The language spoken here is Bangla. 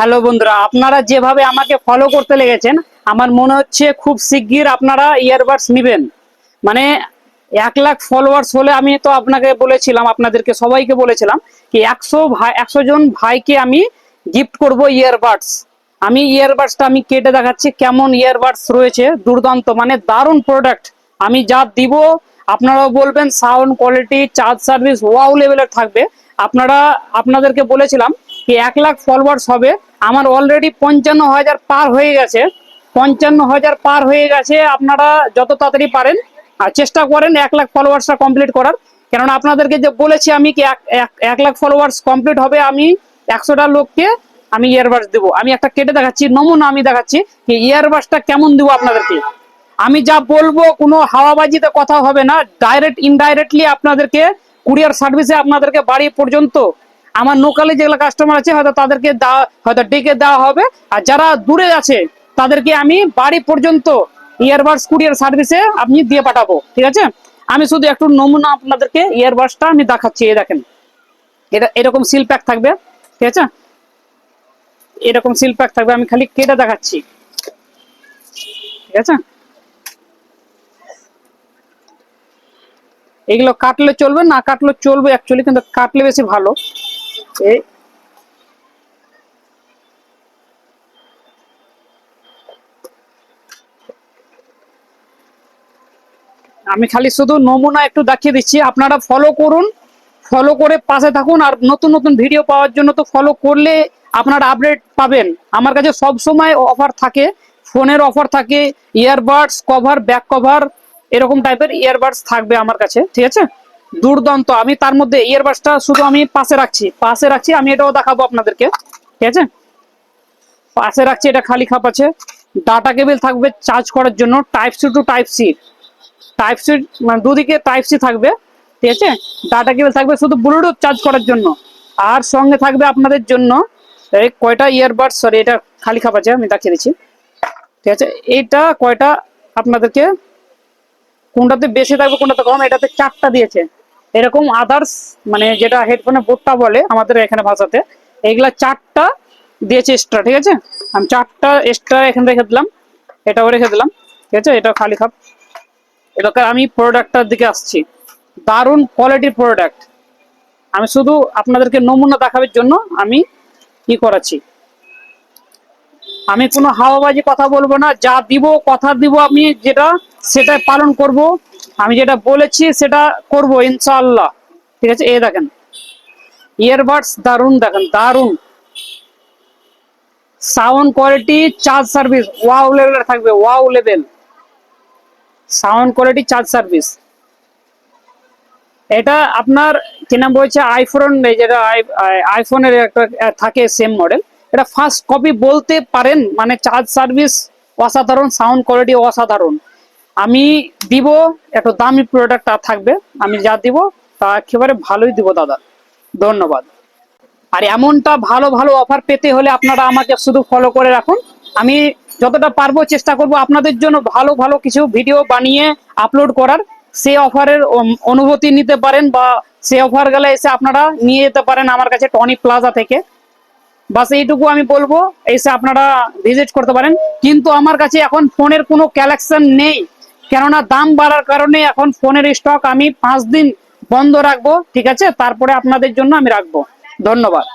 হ্যালো বন্ধুরা, আপনারা যেভাবে আমাকে ফলো করতে লেগেছেন আমার মনে হচ্ছে খুব শিগগির আপনারা ইয়ারবাডস নেবেন। মানে 1 লাখ ফলোয়ার্স হলে আমি তো আপনাকে বলেছিলাম, আপনাদেরকে সবাইকে বলেছিলাম কি 100 জন ভাইকে আমি গিফট করব ইয়ারবাডস। আমি ইয়ারবাডসটা আমি কেটে দেখাচ্ছি কেমন ইয়ারবাডস রয়েছে, দুর্দান্ত মানে দারুণ প্রোডাক্ট। আমি যা দিব আপনারাও বলবেন sound quality charge service wow লেভেলের থাকবে। আপনাদেরকে বলেছিলাম কি 1 লাখ ফলোয়ার্স হবে, আমার অলরেডি 55,000 পার হয়ে গেছে। 55,000 পার হয়ে গেছে। আপনারা যত তাড়াতাড়ি পারেন আর চেষ্টা করেন 1 লাখ ফলোয়ার্সটা কমপ্লিট করার। কেননা আপনাদেরকে যে বলেছি আমি কি 1 লাখ ফলোয়ার্স কমপ্লিট হবে, আমি 100টা লোককে আমি ইয়ারবাডস দেবো। আমি একটা কেটে দেখাচ্ছি, নমুনা আমি দেখাচ্ছি যে ইয়ারবাডসটা কেমন দেবো আপনাদেরকে। আমি যা বলবো কোনো হাওয়াবাজিতে কথা হবে না, ডাইরেক্ট ইনডাইরেক্টলি আপনাদেরকে কুরিয়ার সার্ভিসে আপনাদেরকে বাড়ি পর্যন্ত আমার লোকালে যেগুলো কাস্টমার আছে হয়তো তাদেরকে হয়তো ডেকে দেওয়া হবে, আর যারা দূরে আছে তাদেরকে আমি বাড়ি পর্যন্ত ইয়ারবাডস কুরিয়ার সার্ভিসে আপনি দিয়ে পাঠাবো। ঠিক আছে, আমি শুধু একটু নমুনা আপনাদেরকে ইয়ারবাডসটা আমি দেখাচ্ছি। এই দেখেন, এটা এরকম সিল প্যাক থাকবে। ঠিক আছে, এরকম সিল প্যাক থাকবে, আমি খালি কেটে দেখাচ্ছি। ঠিক আছে, এগুলো কাটলে চলবে না কাটলে চলবে অ্যাকচুয়ালি, কিন্তু কাটলে বেশি ভালো। এই আমি খালি শুধু নমুনা একটু দেখিয়ে দিচ্ছি, আপনারা ফলো করুন, ফলো করে পাশে থাকুন। আর নতুন নতুন ভিডিও পাওয়ার জন্য তো ফলো করলে আপনারা আপডেট পাবেন। আমার কাছে সব সময় অফার থাকে, ফোনের অফার থাকে, ইয়ারবাডস কভার ব্যাক কভার এরকম টাইপের ইয়ারবাডস থাকবে আমার কাছে। ঠিক আছে, দুর্দান্ত। আমি তার মধ্যে ইয়ারবাডসটা শুধু আমি পাশে রাখছি, আমি এটাও দেখাবো আপনাদেরকে। ঠিক আছে, পাশে রাখছি, এটা খালি খাপ আছে। ডাটা কেবল থাকবে চার্জ করার জন্য, type C to type C মানে দুদিকে টাইপ সি থাকবে। ঠিক আছে, ডাটা কেবল থাকবে শুধু ব্লুটুথ চার্জ করার জন্য। আর সঙ্গে থাকবে আপনাদের জন্য এই কয়টা ইয়ারবাডস, সরি এটা খালি খাপ আছে, আমি দেখিয়ে দিচ্ছি। ঠিক আছে, এইটা কয়টা আপনাদেরকে, কোনটাতে বেশি থাকবে কোনটাতে কম, এটাতে 4টা দিয়েছে। এরকম আদার্স মানে যেটা হেডফোনের বোর্ডটা বলে আমাদের এখানে ভাষাতে, এইগুলা 4টা দিয়েছে এক্সট্রা। ঠিক আছে, আমি 4টা এক্সট্রা এখানে রেখে দিলাম, এটাও রেখে দিলাম। ঠিক আছে, এটা খালি খাপ। এবার আমি প্রোডাক্টটার দিকে আসছি, দারুণ কোয়ালিটির প্রোডাক্ট। আমি শুধু আপনাদেরকে নমুনা দেখাবার জন্য আমি কি করাচ্ছি, আমি কোনো হাওয়াবাজি কথা বলবো না। যা দিব কথা দিব, আমি যেটা সেটা পালন করব। আমি যেটা বলেছি সেটা করব ইনশাআল্লাহ। ঠিক আছে, এই দেখেন ইয়ারবাডস দারুণ, দেখেন দারুণ sound quality charge service wow লেভেলের থাকবে, wow level sound quality charge service. এটা আপনার কি নাম বলছে আইফোন, যেটা আইফোনের একটা থাকে সেম মডেল, এটা ফার্স্ট কপি বলতে পারেন। মানে চার্জ সার্ভিস অসাধারণ, সাউন্ড কোয়ালিটি অসাধারণ। আমি দিব একটু দামি প্রোডাক্ট থাকবে, আমি যা দিব তা একেবারে ভালোই দিব দাদা। ধন্যবাদ। আর এমনটা ভালো ভালো অফার পেতে হলে আপনারা আমাকে শুধু ফলো করে রাখুন। আমি যতটা পারবো চেষ্টা করব আপনাদের জন্য ভালো ভালো কিছু ভিডিও বানিয়ে আপলোড করার। সেই অফারের অনুভূতি নিতে পারেন, বা সেই অফার গেলে এসে আপনারা নিয়ে যেতে পারেন আমার কাছে টনি প্লাজা থেকে। বাস এইটুকু আমি বলবো, এসে আপনারা ভিজিট করতে পারেন। কিন্তু আমার কাছে এখন ফোনের কোনো কালেকশন নেই, কেননা দাম বাড়ার কারণে এখন ফোনের স্টক আমি 5 দিন বন্ধ রাখবো। ঠিক আছে, তারপরে আপনাদের জন্য আমি রাখবো। ধন্যবাদ।